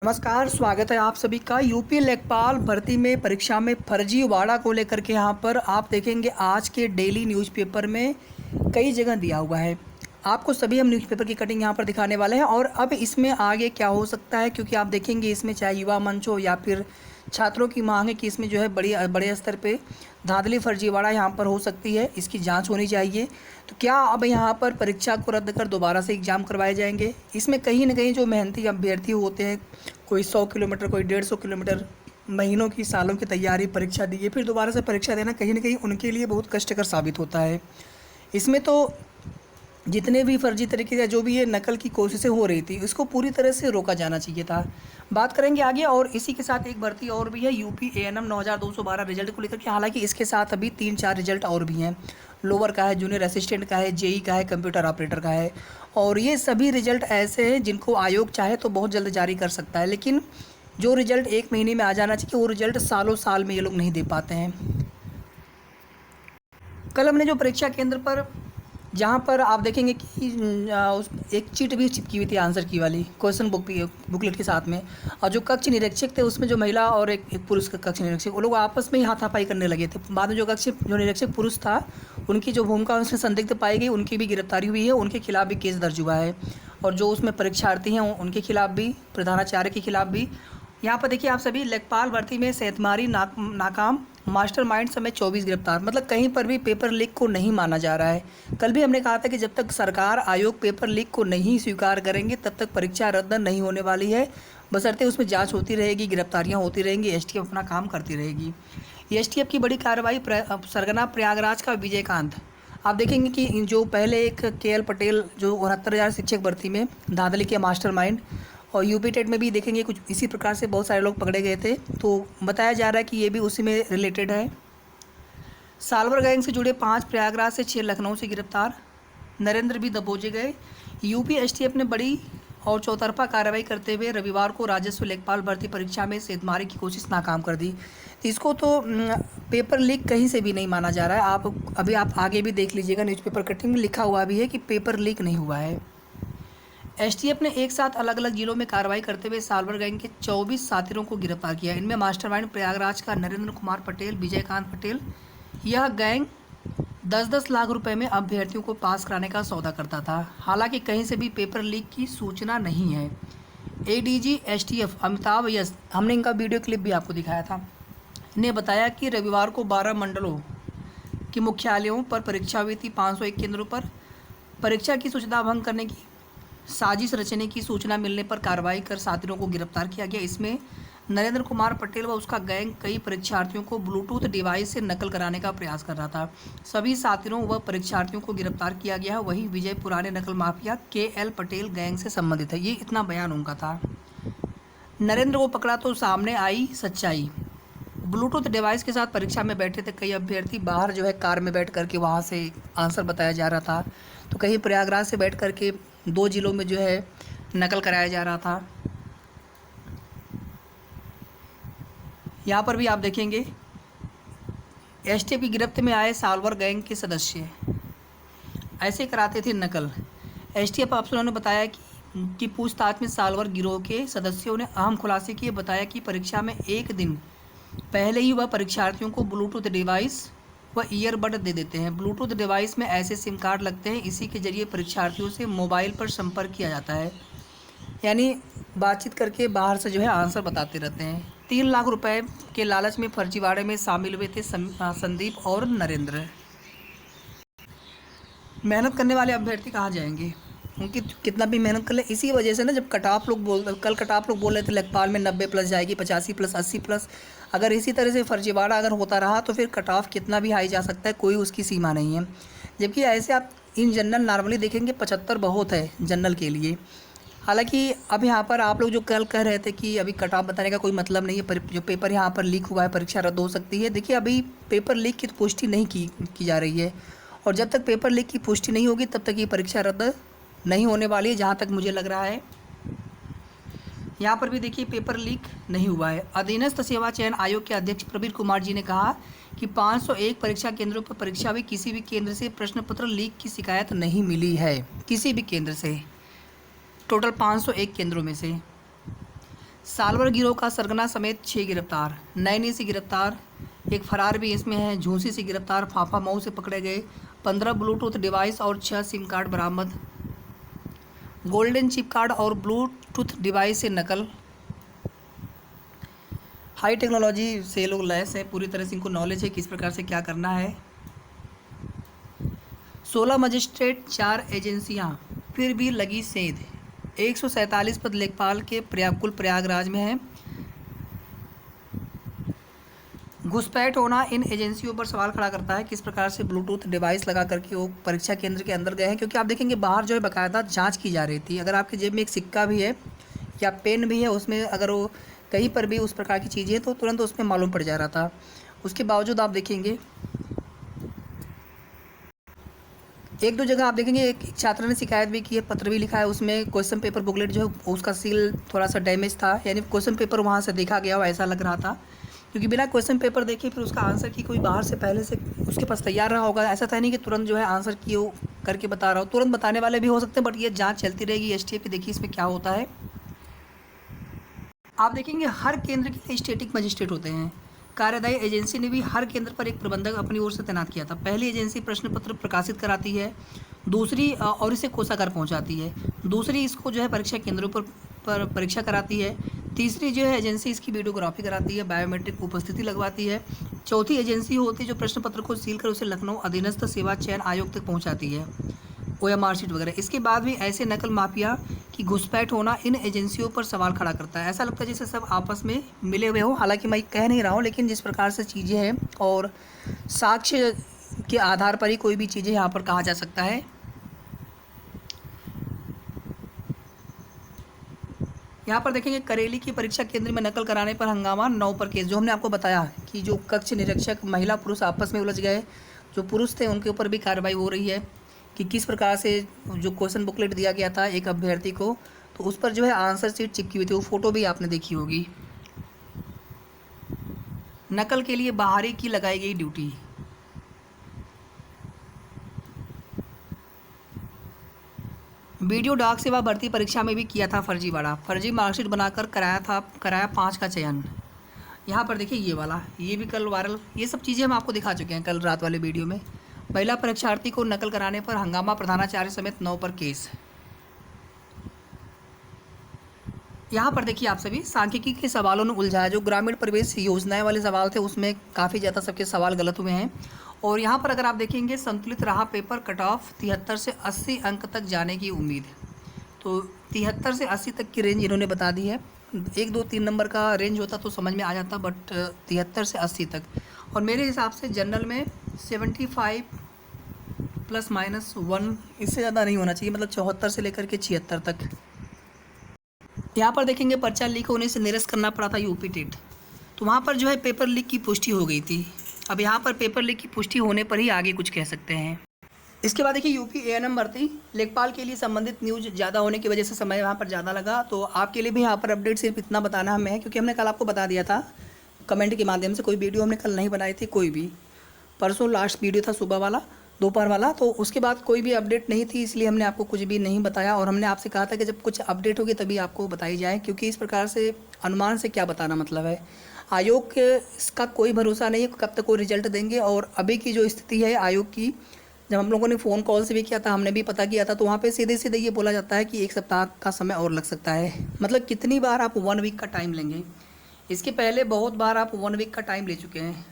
नमस्कार, स्वागत है आप सभी का। यूपी लेखपाल भर्ती में परीक्षा में फर्जीवाड़ा को लेकर के यहाँ पर आप देखेंगे आज के डेली न्यूज़पेपर में कई जगह दिया हुआ है। आपको सभी हम न्यूज़पेपर की कटिंग यहाँ पर दिखाने वाले हैं और अब इसमें आगे क्या हो सकता है, क्योंकि आप देखेंगे इसमें चाहे युवा मंच हो या फिर छात्रों की मांग है कि इसमें जो है बड़े स्तर पे धांधली फर्जीवाड़ा यहाँ पर हो सकती है, इसकी जांच होनी चाहिए। तो क्या अब यहाँ पर परीक्षा को रद्द कर दोबारा से एग्ज़ाम करवाए जाएंगे? इसमें कहीं ना कहीं जो मेहनती अभ्यर्थी होते हैं, कोई 100 किलोमीटर, कोई 150 किलोमीटर, महीनों की सालों की तैयारी, परीक्षा दी है, फिर दोबारा से परीक्षा देना कहीं ना कहीं उनके लिए बहुत कष्टकर साबित होता है। इसमें तो जितने भी फर्जी तरीके से जो भी ये नकल की कोशिशें हो रही थी, इसको पूरी तरह से रोका जाना चाहिए था। बात करेंगे आगे, और इसी के साथ एक भर्ती और भी है यूपी एएनएम 9212 रिजल्ट को लेकर के। हालांकि इसके साथ अभी 3-4 रिजल्ट और भी हैं। लोअर का है, जूनियर असिस्टेंट का है, जेई का है, कंप्यूटर ऑपरेटर का है। और ये सभी रिजल्ट ऐसे हैं जिनको आयोग चाहे तो बहुत जल्द जारी कर सकता है, लेकिन जो रिजल्ट 1 महीने में आ जाना चाहिए वो रिजल्ट सालों साल में ये लोग नहीं दे पाते हैं। कल हमने जो परीक्षा केंद्र पर, जहाँ पर आप देखेंगे कि उस एक चीट भी चिपकी हुई थी आंसर की वाली, क्वेश्चन बुकलेट के साथ में। और जो कक्ष निरीक्षक थे उसमें जो महिला और एक पुरुष का कक्ष निरीक्षक, वो लोग आपस में ही हाथापाई करने लगे थे। बाद में जो निरीक्षक पुरुष था, उनकी जो भूमिका उसमें संदिग्ध पाई गई, उनकी भी गिरफ्तारी हुई है, उनके खिलाफ भी केस दर्ज हुआ है। और जो उसमें परीक्षार्थी हैं उनके खिलाफ भी, प्रधानाचार्य के खिलाफ भी। यहाँ पर देखिए आप सभी, लेखपाल भर्ती में सेंधमारी नाकाम, मास्टरमाइंड समेत 24 गिरफ्तार। मतलब कहीं पर भी पेपर लीक को नहीं माना जा रहा है। कल भी हमने कहा था कि जब तक सरकार, आयोग पेपर लीक को नहीं स्वीकार करेंगे तब तक परीक्षा रद्द नहीं होने वाली है, बशर्ते उसमें जांच होती रहेगी, गिरफ्तारियां होती रहेंगी, एसटीएफ अपना काम करती रहेगी। एसटीएफ की बड़ी कार्रवाई, सरगना प्रयागराज का विजयकांत। आप देखेंगे कि जो पहले एक केएल पटेल, जो 69,000 शिक्षक भर्ती में धांधली के मास्टरमाइंड, और यूपी टेट में भी देखेंगे कुछ इसी प्रकार से बहुत सारे लोग पकड़े गए थे। तो बताया जा रहा है कि ये भी उसी में रिलेटेड है। सालवर गैंग से जुड़े 5 प्रयागराज से, 6 लखनऊ से गिरफ्तार। नरेंद्र भी दबोचे गए। यूपी एसटीएफ ने बड़ी और चौतरफा कार्रवाई करते हुए रविवार को राजस्व लेखपाल भर्ती परीक्षा में सेंधमारी की कोशिश नाकाम कर दी। तो इसको तो पेपर लीक कहीं से भी नहीं माना जा रहा है। आप आगे भी देख लीजिएगा, न्यूज़पेपर कटिंग में लिखा हुआ भी है कि पेपर लीक नहीं हुआ है। एसटीएफ ने एक साथ अलग अलग जिलों में कार्रवाई करते हुए सालवर गैंग के 24 साथियों को गिरफ्तार किया। इनमें मास्टरमाइंड प्रयागराज का नरेंद्र कुमार पटेल, विजयकांत पटेल। यह गैंग 10-10 लाख रुपए में अभ्यर्थियों को पास कराने का सौदा करता था। हालांकि कहीं से भी पेपर लीक की सूचना नहीं है। एडीजी एसटीएफ अमिताभ यस, हमने इनका वीडियो क्लिप भी आपको दिखाया था, ने बताया कि रविवार को 12 मंडलों के मुख्यालयों पर परीक्षा हुई थी। 501 केंद्रों पर परीक्षा की सूचना भंग करने की साजिश रचने की सूचना मिलने पर कार्रवाई कर साथियों को गिरफ्तार किया गया। इसमें नरेंद्र कुमार पटेल व उसका गैंग कई परीक्षार्थियों को ब्लूटूथ डिवाइस से नकल कराने का प्रयास कर रहा था। सभी साथियों व परीक्षार्थियों को गिरफ्तार किया गया है। वहीं विजय पुराने नकल माफिया केएल पटेल गैंग से संबंधित है। ये इतना बयान उनका था। नरेंद्र को पकड़ा तो सामने आई सच्चाई। ब्लूटूथ डिवाइस के साथ परीक्षा में बैठे थे कई अभ्यर्थी। बाहर जो है कार में बैठ करके वहाँ से आंसर बताया जा रहा था, तो कहीं प्रयागराज से बैठ करके 2 जिलों में जो है नकल कराया जा रहा था। यहाँ पर भी आप देखेंगे एसटीएफ की गिरफ्त में आए सालवर गैंग के सदस्य ऐसे कराते थे नकल। एसटीएफ अफसरों ने बताया कि पूछताछ में सालवर गिरोह के सदस्यों ने अहम खुलासे किए। बताया कि परीक्षा में एक दिन पहले ही वह परीक्षार्थियों को ब्लूटूथ डिवाइस व ईयरबड दे देते हैं। ब्लूटूथ डिवाइस में ऐसे सिम कार्ड लगते हैं, इसी के जरिए परीक्षार्थियों से मोबाइल पर संपर्क किया जाता है, यानी बातचीत करके बाहर से जो है आंसर बताते रहते हैं। 3 लाख रुपए के लालच में फर्जीवाड़े में शामिल हुए थे संदीप और नरेंद्र। मेहनत करने वाले अभ्यर्थी कहाँ जाएंगे? उनकी कितना भी मेहनत कर ले, इसी वजह से ना, जब कट ऑफ लोग बोल रहे थे लेखपाल में 90 प्लस जाएगी, 85 प्लस, 80 प्लस, अगर इसी तरह से फर्जीवाड़ा अगर होता रहा तो फिर कट ऑफ कितना भी हाई जा सकता है, कोई उसकी सीमा नहीं है। जबकि ऐसे आप इन जनरल नॉर्मली देखेंगे 75 बहुत है जनरल के लिए। हालांकि अब यहाँ पर आप लोग जो कल कह रहे थे कि अभी कट ऑफ बताने का कोई मतलब नहीं है, जो पेपर यहाँ पर लीक हुआ है परीक्षा रद्द हो सकती है। देखिए अभी पेपर लीक की पुष्टि नहीं की जा रही है, और जब तक पेपर लीक की पुष्टि नहीं होगी तब तक ये परीक्षा रद्द नहीं होने वाली है, जहाँ तक मुझे लग रहा है। यहाँ पर भी देखिए पेपर लीक नहीं हुआ है। अधीनस्थ सेवा चयन आयोग के अध्यक्ष प्रवीण कुमार जी ने कहा कि 501 परीक्षा केंद्रों पर परीक्षा हुई, किसी भी केंद्र से प्रश्न पत्र लीक की शिकायत नहीं मिली है, किसी भी केंद्र से, टोटल 501 केंद्रों में से। सालवर गिरोह का सरगना समेत 6 गिरफ्तार, नैनी से गिरफ्तार, एक फरार भी इसमें है। झूंसी से गिरफ्तार, फाफा मऊ से पकड़े गए। 15 ब्लूटूथ डिवाइस और 6 सिम कार्ड बरामद। गोल्डन चिप कार्ड और ब्लूटूथ डिवाइस से नकल। हाई टेक्नोलॉजी से लोग लैस है, पूरी तरह से इनको नॉलेज है किस प्रकार से क्या करना है। 16 मजिस्ट्रेट 4 एजेंसियां, फिर भी लगी सेंध। 147 पद लेखपाल के कुल प्रयागराज में है। घुसपैठ होना इन एजेंसियों पर सवाल खड़ा करता है, किस प्रकार से ब्लूटूथ डिवाइस लगा करके वो परीक्षा केंद्र के अंदर गए हैं, क्योंकि आप देखेंगे बाहर जो है बाकायदा जांच की जा रही थी। अगर आपके जेब में एक सिक्का भी है या पेन भी है, उसमें अगर वो कहीं पर भी उस प्रकार की चीज़ें तो तुरंत उसमें मालूम पड़ जा रहा था। उसके बावजूद आप देखेंगे एक दो जगह आप देखेंगे एक छात्र ने शिकायत भी की है, पत्र भी लिखा है, उसमें क्वेश्चन पेपर बुकलेट जो है उसका सील थोड़ा सा डैमेज था, यानी क्वेश्चन पेपर वहाँ से देखा गया हो ऐसा लग रहा था, क्योंकि बिना क्वेश्चन पेपर देखे फिर उसका आंसर की कोई बाहर से पहले से उसके पास तैयार रहा होगा। ऐसा था नहीं कि तुरंत जो है आंसर की वो करके बता रहा हो, तुरंत बताने वाले भी हो सकते हैं, बट ये जाँच चलती रहेगी। STA पे देखिए इसमें क्या होता है। आप देखेंगे हर केंद्र के लिए स्टैटिक मजिस्ट्रेट होते हैं। कार्यदायी एजेंसी ने भी हर केंद्र पर एक प्रबंधक अपनी ओर से तैनात किया था। पहली एजेंसी प्रश्न पत्र प्रकाशित कराती है, दूसरी और इसे कोषागार पहुंचाती है, दूसरी इसको जो है परीक्षा केंद्रों पर परीक्षा कराती है, तीसरी जो है एजेंसी इसकी वीडियोग्राफी कराती है, बायोमेट्रिक उपस्थिति लगवाती है, चौथी एजेंसी होती है जो प्रश्न पत्र को सील कर उसे लखनऊ अधीनस्थ सेवा चयन आयोग तक पहुँचाती है, OMR शीट वगैरह। इसके बाद भी ऐसे नकल माफिया की घुसपैठ होना इन एजेंसियों पर सवाल खड़ा करता है। ऐसा लगता है जैसे सब आपस में मिले हुए हों, हालांकि मैं कह नहीं रहा हूँ, लेकिन जिस प्रकार से चीज़ें हैं और साक्ष्य के आधार पर ही कोई भी चीज़ें यहाँ पर कहा जा सकता है। यहाँ पर देखेंगे करेली की परीक्षा केंद्र में नकल कराने पर हंगामा, 9 पर केस। जो हमने आपको बताया कि जो कक्ष निरीक्षक महिला पुरुष आपस में उलझ गए, जो पुरुष थे उनके ऊपर भी कार्रवाई हो रही है कि किस प्रकार से जो क्वेश्चन बुकलेट दिया गया था एक अभ्यर्थी को, तो उस पर जो है आंसर शीट चिपकी हुई थी, वो फ़ोटो भी आपने देखी होगी। नकल के लिए बाहरी की लगाई गई ड्यूटी। वीडियो डाक सेवा भर्ती परीक्षा में भी किया था फर्जीवाड़ा, फर्जी मार्कशीट बनाकर कराया 5 का चयन। यहाँ पर देखिए ये वाला, ये भी कल वायरल, ये सब चीज़ें हम आपको दिखा चुके हैं कल रात वाले वीडियो में। महिला परीक्षार्थी को नकल कराने पर हंगामा, प्रधानाचार्य समेत 9 पर केस। यहाँ पर देखिए आप सभी सांख्यिकी के सवालों ने उलझाया। जो ग्रामीण प्रवेश योजनाएं वाले सवाल थे उसमें काफ़ी ज़्यादा सबके सवाल गलत हुए हैं। और यहाँ पर अगर आप देखेंगे संतुलित रहा पेपर, कट ऑफ 73 से 80 अंक तक जाने की उम्मीद। तो 73 से 80 तक की रेंज इन्होंने बता दी है। 1 2 3 नंबर का रेंज होता तो समझ में आ जाता, बट 73 से 80 तक। और मेरे हिसाब से जनरल में 75 ±1, इससे ज़्यादा नहीं होना चाहिए, मतलब 74 से लेकर के 76 तक। यहाँ पर देखेंगे पर्चा लीक होने से निरस्त करना पड़ा था यूपी टेट, तो वहाँ पर जो है पेपर लीक की पुष्टि हो गई थी। अब यहाँ पर पेपर लीक की पुष्टि होने पर ही आगे कुछ कह सकते हैं। इसके बाद देखिए यूपी ANM भर्ती, लेखपाल के लिए संबंधित न्यूज़ ज़्यादा होने की वजह से समय यहाँ पर ज़्यादा लगा, तो आपके लिए भी यहाँ पर अपडेट सिर्फ इतना बताना हमें है, क्योंकि हमने कल आपको बता दिया था कमेंट के माध्यम से। कोई वीडियो हमने कल नहीं बनाई थी, कोई भी। परसों लास्ट वीडियो था सुबह वाला, दोपहर वाला, तो उसके बाद कोई भी अपडेट नहीं थी, इसलिए हमने आपको कुछ भी नहीं बताया। और हमने आपसे कहा था कि जब कुछ अपडेट होगी तभी आपको बताई जाए, क्योंकि इस प्रकार से अनुमान से क्या बताना मतलब है। आयोग के इसका कोई भरोसा नहीं है कब तक वो रिजल्ट देंगे। और अभी की जो स्थिति है आयोग की, जब हम लोगों ने फ़ोन कॉल से भी किया था, हमने भी पता किया था, तो वहाँ पे सीधे सीधे ये बोला जाता है कि 1 सप्ताह का समय और लग सकता है। मतलब कितनी बार आप 1 वीक का टाइम लेंगे? इसके पहले बहुत बार आप 1 वीक का टाइम ले चुके हैं,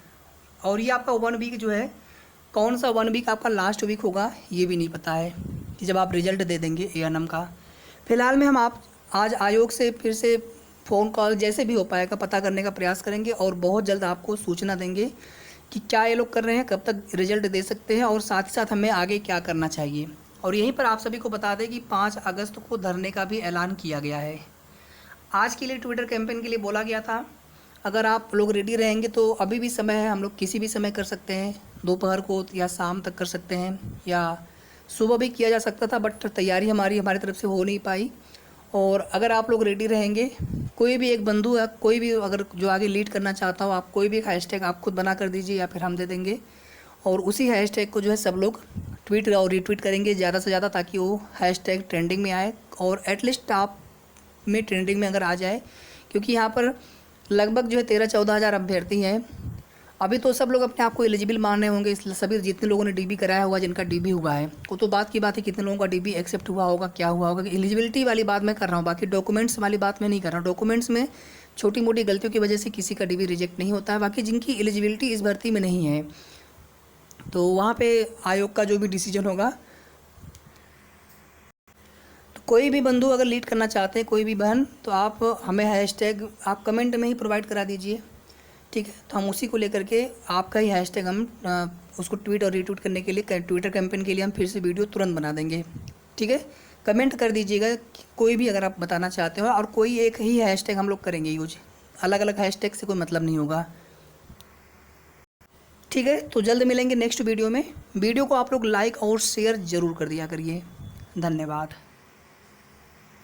और ये आपका 1 वीक जो है, कौन सा 1 वीक आपका लास्ट वीक होगा ये भी नहीं पता है कि जब आप रिजल्ट दे देंगे ANM का। फ़िलहाल में हम आज आयोग से फिर से फ़ोन कॉल जैसे भी हो पाएगा पता करने का प्रयास करेंगे, और बहुत जल्द आपको सूचना देंगे कि क्या ये लोग कर रहे हैं, कब तक रिजल्ट दे सकते हैं, और साथ ही साथ हमें आगे क्या करना चाहिए। और यहीं पर आप सभी को बता दें कि 5 अगस्त को धरने का भी ऐलान किया गया है। आज के लिए ट्विटर कैंपेन के लिए बोला गया था, अगर आप लोग रेडी रहेंगे तो अभी भी समय है, हम लोग किसी भी समय कर सकते हैं, दोपहर को या शाम तक कर सकते हैं, या सुबह भी किया जा सकता था, बट तैयारी हमारी तरफ से हो नहीं पाई। और अगर आप लोग रेडी रहेंगे, कोई भी एक बंधु या कोई भी अगर जो आगे लीड करना चाहता हो, आप कोई भी एक हैशटैग आप खुद बना कर दीजिए या फिर हम दे देंगे, और उसी हैशटैग को जो है सब लोग ट्वीट और रीट्वीट करेंगे ज़्यादा से ज़्यादा, ताकि वो हैशटैग ट्रेंडिंग में आए, और एटलीस्ट टॉप में ट्रेंडिंग में अगर आ जाए क्योंकि यहाँ पर लगभग जो है 13-14 हज़ार अभ्यर्थी हैं। अभी तो सब लोग अपने आप को एलिजिबल मान रहे होंगे, इसलिए सभी जितने लोगों ने डीबी कराया होगा, जिनका डीबी हुआ है, वो तो बात की बात है कितने लोगों का डीबी एक्सेप्ट हुआ होगा, क्या हुआ होगा। एलिजिबिलिटी वाली बात मैं कर रहा हूँ, बाकी डॉक्यूमेंट्स वाली बात मैं नहीं कर रहा हूँ। डॉक्यूमेंट्स में छोटी मोटी गलतियों की वजह से किसी का डीबी रिजेक्ट नहीं होता है। बाकी जिनकी एलिजिबिलिटी इस भर्ती में नहीं है, तो वहाँ पे आयोग का जो भी डिसीजन होगा, तो कोई भी बंधु अगर लीड करना चाहते हैं, कोई भी बहन, तो आप हमें हैशटैग आप कमेंट में ही प्रोवाइड करा दीजिए, ठीक है। तो हम उसी को लेकर के आपका ही हैशटैग हम उसको ट्वीट और रीट्वीट करने के लिए, ट्विटर कैंपेन के लिए हम फिर से वीडियो तुरंत बना देंगे, ठीक है। कमेंट कर दीजिएगा कोई भी अगर आप बताना चाहते हो, और कोई एक ही हैशटैग हम लोग करेंगे यूज, अलग अलग हैशटैग से कोई मतलब नहीं होगा, ठीक है। तो जल्द मिलेंगे नेक्स्ट वीडियो में। वीडियो को आप लोग लाइक और शेयर ज़रूर कर दिया करिए। धन्यवाद।